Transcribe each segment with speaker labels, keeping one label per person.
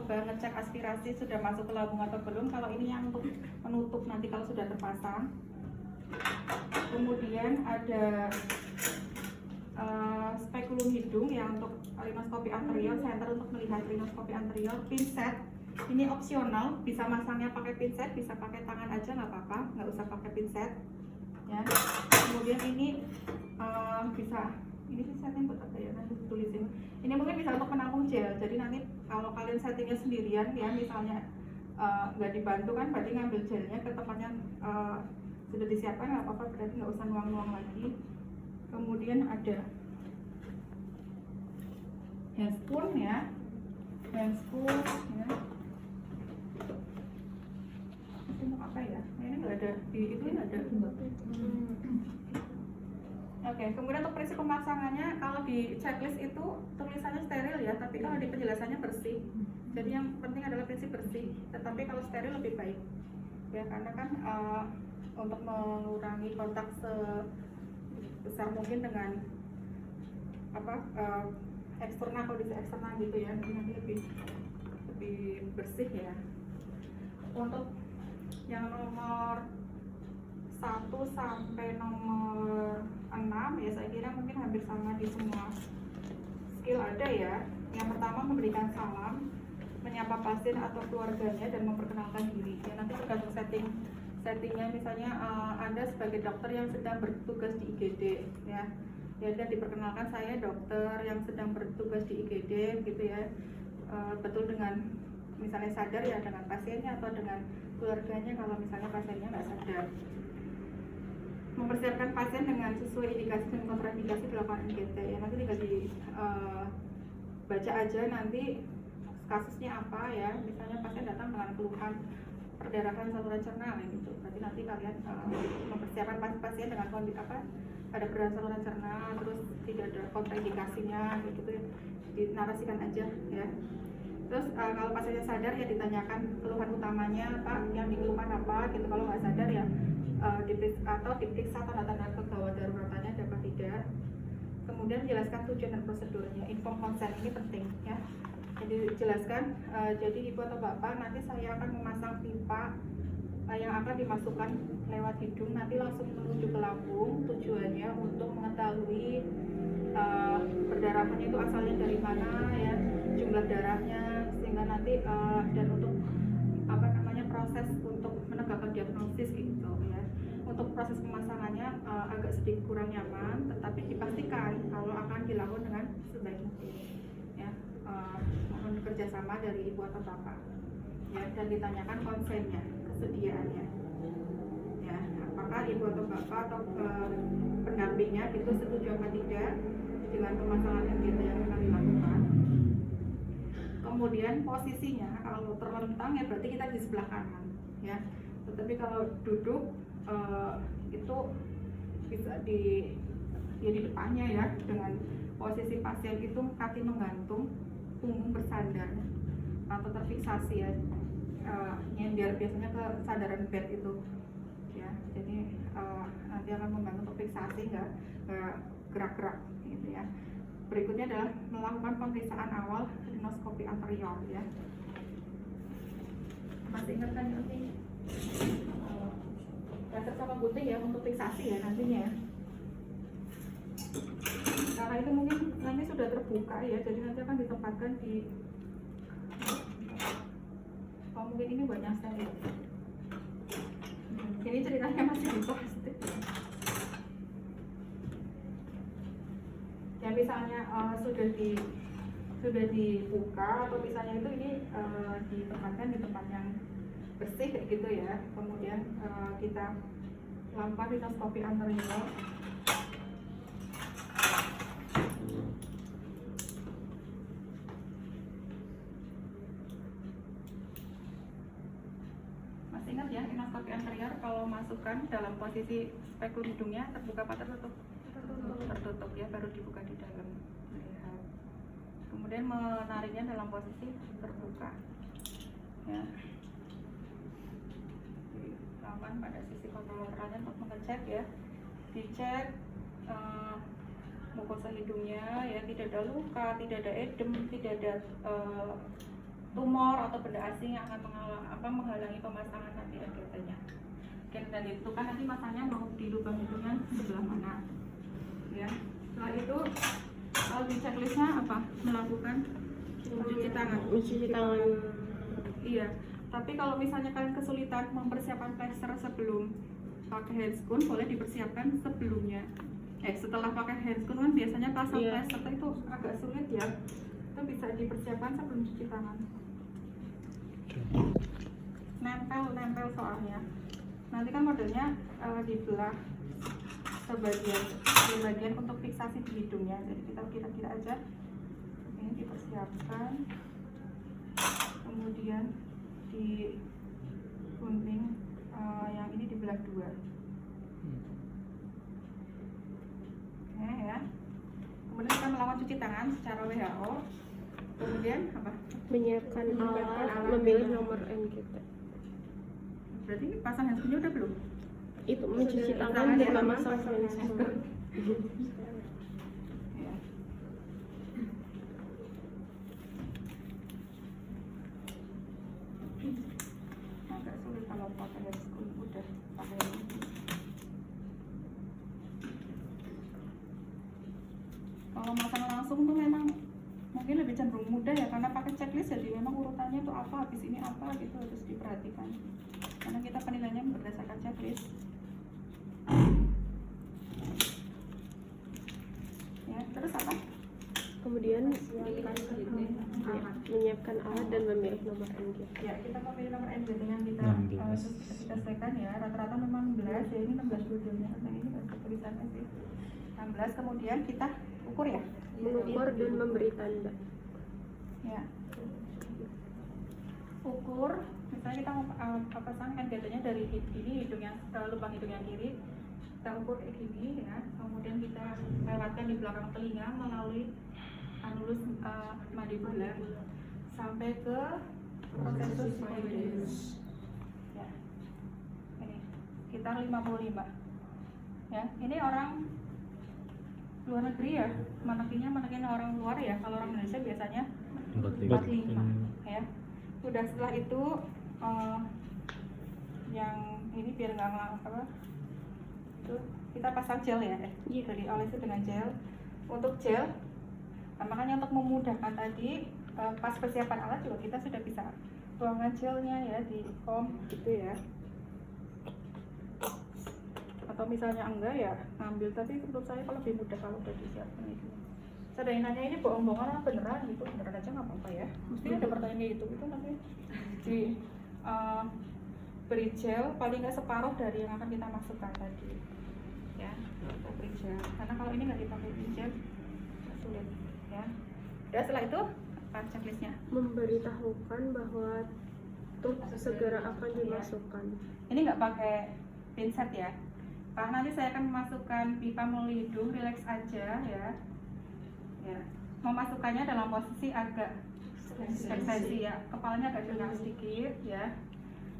Speaker 1: mencoba ngecek aspirasi sudah masuk ke lambung atau belum. Kalau ini yang untuk menutup nanti kalau sudah terpasang. Kemudian ada spekulum hidung yang untuk rinoskopi anterior, center untuk melihat rinoskopi anterior, pinset. Ini opsional, bisa masangnya pakai pinset, bisa pakai tangan aja nggak apa-apa, nggak usah pakai pinset. Ya. Kemudian ini bisa, ini setting buat apa ya? Nanti tulisin. Ini mungkin bisa untuk menampung gel. Jadi nanti kalau kalian settingnya sendirian, ya misalnya nggak dibantu kan, berarti ngambil gelnya ke tempatnya sudah disiapkan, nggak apa-apa, berarti nggak usah nuang-nuang lagi. Kemudian ada handspoon ya, handspoon ya. Ini apa ya? Ini nggak ada di itu ada. Oke, kemudian untuk prinsip pemasangannya, kalau di checklist itu tulisannya steril ya, tapi kalau di penjelasannya bersih. Jadi yang penting adalah prinsip bersih, tetapi kalau steril lebih baik ya, karena kan untuk mengurangi kontak sebesar mungkin dengan apa eksternal, kondisi eksternal gitu ya, nanti lebih bersih ya. Untuk yang nomor 1 sampai nomor 6 ya, saya kira mungkin hampir sama di semua skill ada ya. Yang pertama, memberikan salam, menyapa pasien atau keluarganya dan memperkenalkan diri ya. Nanti tergantung settingnya, misalnya Anda sebagai dokter yang sedang bertugas di IGD ya, dan diperkenalkan saya dokter yang sedang bertugas di IGD gitu ya. Betul dengan misalnya sadar ya dengan pasiennya atau dengan keluarganya kalau misalnya pasiennya nggak sadar. Mempersiapkan pasien dengan sesuai indikasi dan kontraindikasi dilakukan NGT ya. Nanti tinggal baca aja nanti kasusnya apa ya. Misalnya pasien datang dengan keluhan perdarahan saluran cerna gitu. Berarti nanti kalian mempersiapkan pasien dengan kondisi apa? Ada perdarahan saluran cerna, terus tidak ada kontraindikasinya gitu, dinarasikan aja ya. Terus kalau pasiennya sadar ya ditanyakan keluhan utamanya apa, yang dikeluhkan apa gitu. Kalau nggak sadar ya diperiksa tanda-tanda kegawat daruratannya ada apa tidak. Kemudian jelaskan tujuan dan prosedurnya, inform consent ini penting ya. Jadi jelaskan, jadi ibu atau bapak nanti saya akan memasang pipa yang akan dimasukkan lewat hidung, nanti langsung menuju ke lambung. Tujuannya untuk mengetahui perdarahannya itu asalnya dari mana ya, jumlah darahnya, sehingga nanti dan untuk apa namanya proses untuk menegakkan diagnosis gitu ya. Untuk proses pemasangannya agak sedikit kurang nyaman, tetapi dipastikan kalau akan dilakukan dengan sebaik mungkin ya. Mohon kerjasama dari ibu atau bapak ya, dan ditanyakan konsennya, kesediaannya ya, apakah ibu atau bapak atau pendampingnya itu setuju apa tidak dengan pemasangan NGT yang akan dilakukan. Kemudian posisinya, kalau terlentang ya berarti kita di sebelah kanan ya, tetapi kalau duduk itu bisa di depannya ya, dengan posisi pasien itu kaki menggantung, punggung bersandar atau terfiksasi ya, nyender biasanya ke sandaran bed itu ya. Jadi nanti akan membantu untuk fiksasi, nggak gerak-gerak gitu ya. Berikutnya adalah melakukan pemeriksaan awal rinoskopi anterior ya. Masih ingat kan nanti laser sama gunting ya untuk fiksasi ya nantinya ya. Karena itu mungkin nanti sudah terbuka ya, jadi nanti akan ditempatkan di mungkin ini banyak sekali. Ini ceritanya masih di plastik. Ya misalnya sudah dibuka atau misalnya itu ini ditempatkan di tempat yang bersih kayak gitu ya. Kemudian kita lakukan rinoskopi anterior. Masih ingat ya, rinoskopi anterior kalau masukkan dalam posisi spekulum hidungnya terbuka apa tertutup? Tertutup ya, baru dibuka di dalam. Lihat. Kemudian menariknya dalam posisi terbuka ya. Dilakukan pada sisi kontrol lateralnya untuk mengecek ya, dicek mukosa hidungnya ya, tidak ada luka, tidak ada edem, tidak ada tumor atau benda asing yang akan menghalangi pemasangan nanti NGT-nya. Oke, dan itu kan nanti masanya mau di lubang hidungnya sebelah mana, ya. Setelah itu kalau di checklistnya apa? Melakukan mencuci tangan.
Speaker 2: Mencuci tangan.
Speaker 1: Iya. Tapi kalau misalnya kalian kesulitan mempersiapkan plester sebelum pakai handscoon, boleh dipersiapkan sebelumnya. Setelah pakai handscoon kan biasanya pasang plester itu agak sulit ya. Itu bisa dipersiapkan sebelum cuci tangan. Nempel soalnya. Nanti kan modelnya dibelah sebagian untuk fiksasi di hidungnya. Jadi kita kira-kira aja ini dipersiapkan. Kemudian di gunting yang ini dibelah 2. Oke ya. Kemudian kita melakukan cuci tangan secara WHO. Kemudian apa?
Speaker 2: Menyiapkan alat, memilih nomor NGT.
Speaker 1: Berarti pasang handscoon-nya udah belum?
Speaker 2: Itu mencuci tangan dan memasang handscoon.
Speaker 1: Agak sulit kalau pakai handscoon, udah pakai ini. Kalau masang langsung tuh memang mungkin lebih cenderung mudah ya, karena pakai checklist jadi memang urutannya tuh apa, habis ini apa gitu harus diperhatikan. Karena kita penilaiannya berdasarkan checklist. Ya, terus apa?
Speaker 2: Kemudian menyiapkan alat dan memilih nomor NGT.
Speaker 1: Ya, kita memilih nomor NGT yang kita sesuaikan ya. Rata-rata memang 16 ya, ini 16 dua-duanya. Nah, ini ada tulisannya sih. 16, kemudian kita ukur ya.
Speaker 2: Mengukur dan memberi tanda.
Speaker 1: Ya. Ukur, misalnya kita mau pasang NGT-nya dari ini hidung yang lubang hidung yang kiri. Kita ukur kayak gini ya. Kemudian kita lewatkan di belakang telinga melalui anulus mandibular sampai ke prosesus sifoideus. Ya. Ini sekitar 55. Ya, ini orang luar negeri ya, menekinnya orang luar ya. Kalau orang Indonesia biasanya 45 ya. Udah setelah itu yang ini biar nggak apa itu kita pasang gel ya, jadi olesi dengan gel. Untuk gel, makanya untuk memudahkan tadi pas persiapan alat juga kita sudah bisa tuangkan gelnya ya di foam gitu ya. Atau misalnya enggak ya ngambil, tapi menurut saya kalau lebih mudah kalau udah disiapkan itu. Saya ada yang nanya ini bohong-bohongan apa beneran gitu, beneran aja nggak apa-apa ya. Mesti ada pertanyaan kayak gitu, itu nanti di beri gel paling nggak separuh dari yang akan kita masukkan tadi ya, beri gel. Karena kalau ini nggak dipakai gel sulit ya. Dan setelah itu apa checklistnya?
Speaker 2: Memberitahukan bahwa truk segera akan dimasukkan.
Speaker 1: Ini nggak pakai pinset ya, karena nanti saya akan memasukkan pipa melalui hidung, relax aja ya. Ya, memasukkannya dalam posisi agak ekstensi ya, kepalanya agak jengah sedikit ya.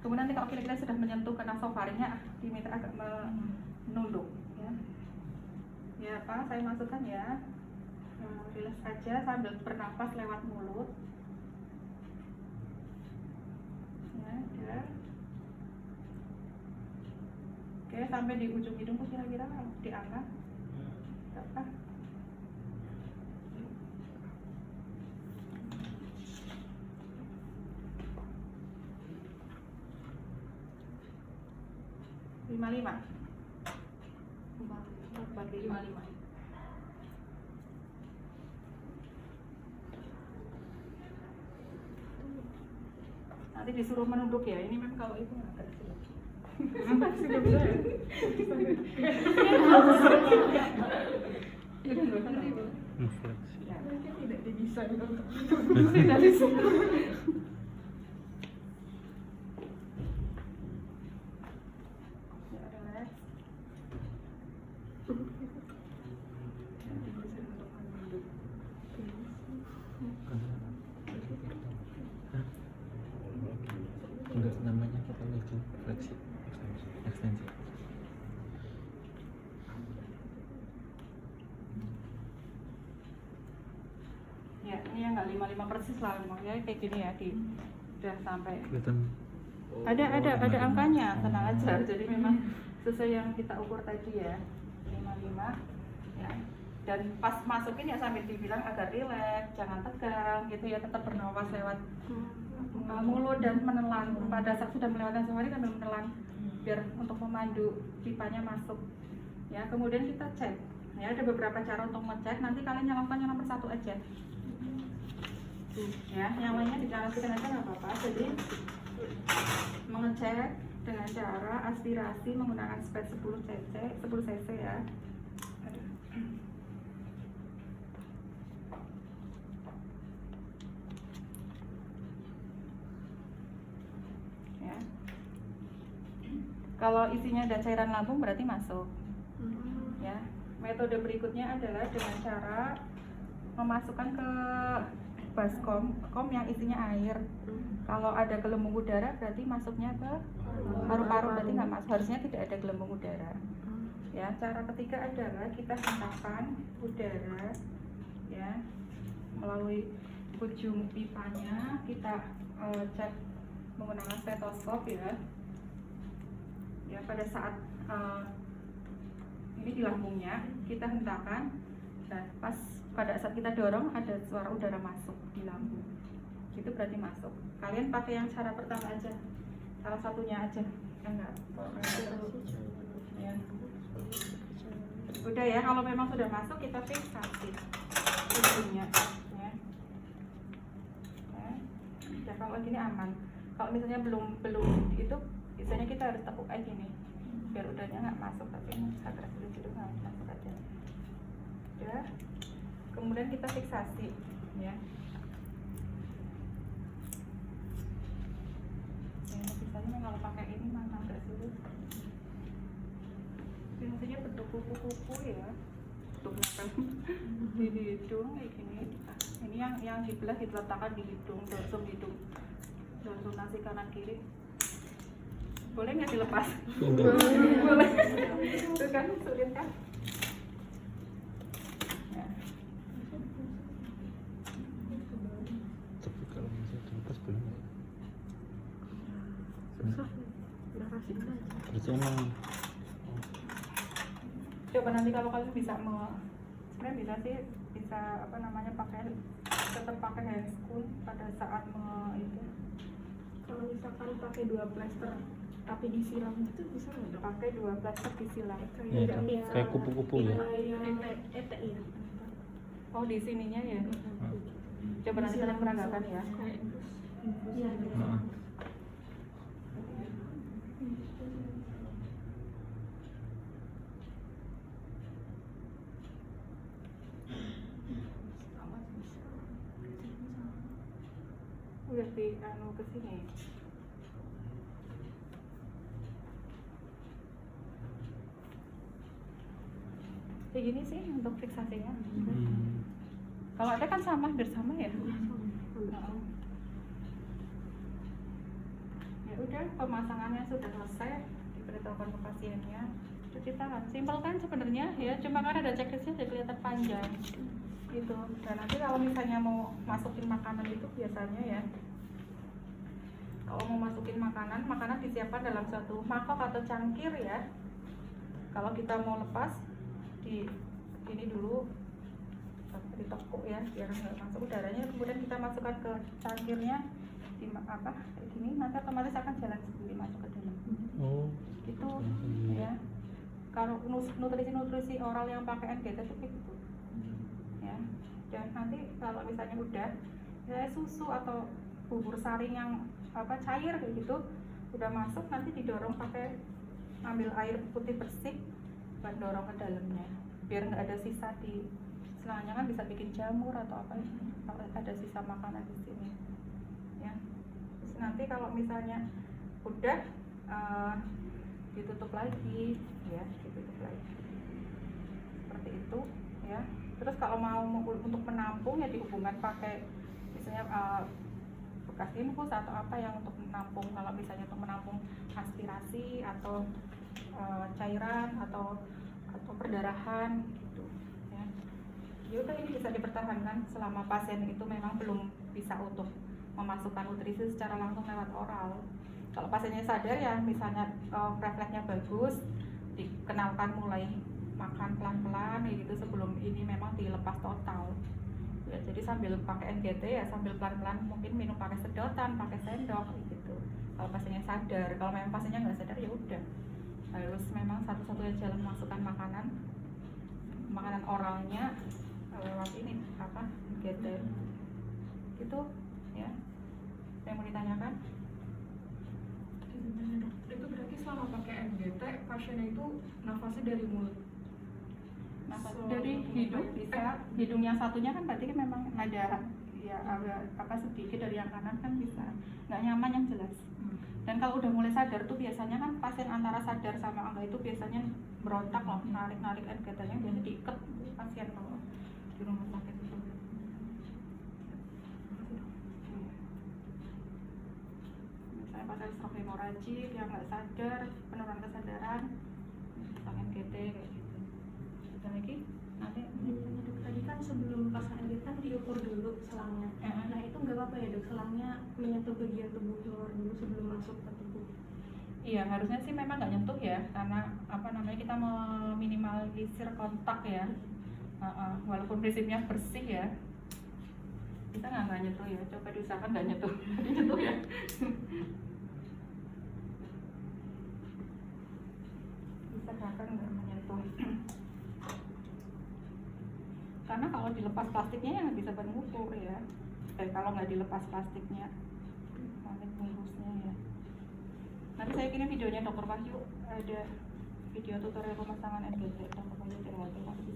Speaker 1: Kemudian nanti kalau kira-kira sudah menyentuh ke nasofaringnya, diminta agak menunduk ya. Ya Pak, saya masukkan ya. Relax aja sambil bernapas lewat mulut. Ya. Oke, sampai di ujung hidung tuh kira-kira diangkat berapa? Lima. Nanti disuruh menunduk ya. Ini memang kalau itu nggak sulit. Sudah bisa ya? Tidak bisa untuk tidak bisa.
Speaker 3: Enggak, namanya apa lagi? Ekstensi.
Speaker 1: Ya, ini yang nggak nggak 55 persis lah, makanya kayak gini ya udah sampai.
Speaker 3: Kelihatan.
Speaker 1: Ada angkanya, tenang aja. Jadi memang sesuai yang kita ukur tadi ya, 55 ya. Dan pas masukin ya sambil dibilang agak rileks, jangan tegang gitu ya, tetap bernapas lewat mulut dan menelan. Pada saat sudah melewati sehari sambil menelan biar untuk memandu pipanya masuk. Ya, kemudian kita cek. Ya, ada beberapa cara untuk ngecek. Nanti kalian nyalakan yang nomor 1 aja. Ya, yang lainnya dinyalakan aja nggak apa-apa. Jadi mengecek dengan cara aspirasi menggunakan spet 10 cc ya. Ya. Kalau isinya ada cairan lambung berarti masuk. Ya. Metode berikutnya adalah dengan cara memasukkan ke baskom yang isinya air. Kalau ada gelembung udara berarti masuknya ke paru-paru, berarti nggak masuk. Harusnya tidak ada gelembung udara. Ya, cara ketiga adalah kita hentakan udara ya melalui ujung pipanya. Kita cek menggunakan stetoskop ya. Ya, pada saat ini di lambungnya kita hentakan, dan pas pada saat kita dorong ada suara udara masuk di lambung, itu berarti masuk. Kalian pakai yang cara pertama aja, salah satunya aja, enggak ya. Udah ya, kalau memang sudah masuk kita fiksasi ujungnya ya. Ya, kalau gini aman. Kalau misalnya belum itu, biasanya kita harus tekuk aja nih biar udaranya nggak masuk, tapi agak sulit itu nggak masuk aja. Ya, kemudian kita fiksasi ya. Biasanya kalau pakai ini mana agak sulit. Biasanya bentuk kuku-kuku ya, bentuk makan di hidung kayak gini. Ini yang dibelah diletakkan di hidung, dorsum hidung, dorsum nasi kanan kiri. Boleh nggak dilepas? Boleh. Itu kan sulit kan? Ya.
Speaker 3: Tapi kalau misalnya dilepas boleh nggak?
Speaker 2: Susah. Udah kasih aja.
Speaker 3: Berarti emang
Speaker 1: Coba nanti kalau kalian bisa sebenarnya bisa sih, bisa apa namanya tetap pakai handscoon pada saat itu.
Speaker 2: Kalau misalkan pakai 2 plester tapi disiram itu bisa nggak dok?
Speaker 1: Pakai 2 plastik disilang.
Speaker 3: ya, kayak kupu-kupu ya.
Speaker 2: Ete ya.
Speaker 1: Oh, di sininya ya. Coba nanti kalian peragakan ya.
Speaker 2: Iya.
Speaker 3: Heeh.
Speaker 1: Udah di ke sini. Kayak gini sih untuk fiksasinya. Kalau ada kan sama, hampir sama ya. Ya udah, pemasangannya sudah selesai, diberitahukan ke pasiennya, cuci tangan. Simpel kan sebenarnya ya, cuma kan ada checklistnya jadi kelihatan panjang gitu. Dan nanti kalau misalnya mau masukin makanan itu biasanya ya, kalau mau masukin makanan disiapkan dalam suatu mangkok atau cangkir ya. Kalau kita mau lepas di ini dulu, ditekuk ya biar nggak masuk udaranya, kemudian kita masukkan ke cangkirnya di kayak gini, nanti otomatis akan jalan sendiri masuk ke dalam.
Speaker 3: Oh,
Speaker 1: Itu ya. Kalau nutrisi oral yang pakai NGT itu kayak gitu ya. Dan nanti kalau misalnya udah ya, susu atau bubur sari yang cair kayak gitu udah masuk, nanti didorong pakai ambil air putih bersih buat dorong ke dalamnya biar nggak ada sisa di selangnya, kan bisa bikin jamur atau apa kalau ada sisa makanan di sini ya. Terus nanti kalau misalnya udah ditutup lagi ya, ditutup lagi seperti itu ya. Terus kalau mau untuk menampung ya dihubungkan pakai misalnya bekas infus atau apa yang untuk menampung, kalau misalnya untuk menampung aspirasi atau cairan atau perdarahan gitu ya. ya udah ini bisa dipertahankan selama pasien itu memang belum bisa untuk memasukkan nutrisi secara langsung lewat oral. Kalau pasiennya sadar ya, misalnya refleksnya bagus, dikenalkan mulai makan pelan-pelan ya gitu sebelum ini memang dilepas total. Ya, jadi sambil pakai NGT ya sambil pelan-pelan mungkin minum pakai sedotan, pakai sendok gitu. Kalau pasiennya sadar, kalau memang pasiennya nggak sadar ya udah harus memang satu-satunya jalan memasukkan makanan oralnya lewat ini apa NGT gitu ya. Yang mau ditanyakan?
Speaker 2: Itu berarti selama pakai NGT pasiennya itu nafasnya dari mulut.
Speaker 1: Nafas dari hidung bisa, hidung yang satunya kan berarti kan memang ada ya apa sedikit dari yang kanan kan bisa nggak nyaman yang jelas. Dan kalau udah mulai sadar tuh biasanya kan pasien antara sadar sama enggak itu biasanya berontak loh, narik NGT-nya biasanya diikat pasien kalau di rumah sakit itu. Misalnya pasien stroke hemoragik yang nggak sadar, penurunan kesadaran, pasien NGT kayak gitu. Ada lagi? Nanti
Speaker 2: Dok, tadi kan sebelum pasang NGT kan diukur dulu selangnya. Nah itu nggak apa-apa ya dok, selangnya menyentuh bagian tubuh luar dulu sebelum masuk ke tubuh.
Speaker 1: iya, harusnya sih memang nggak nyentuh ya, karena apa namanya kita meminimalisir kontak ya. Walaupun prinsipnya bersih ya, kita nggak nyentuh ya. Coba diusahakan nggak nyentuh, nyentuh ya. Usahakan nggak menyentuh. Karena kalau dilepas plastiknya ya nggak bisa mengukur ya. Kalau nggak dilepas plastiknya, nanti bungkusnya ya. Nanti saya kirim videonya Dokter Wahyu, ada video tutorial pemasangan NGT Dokter Wahyu.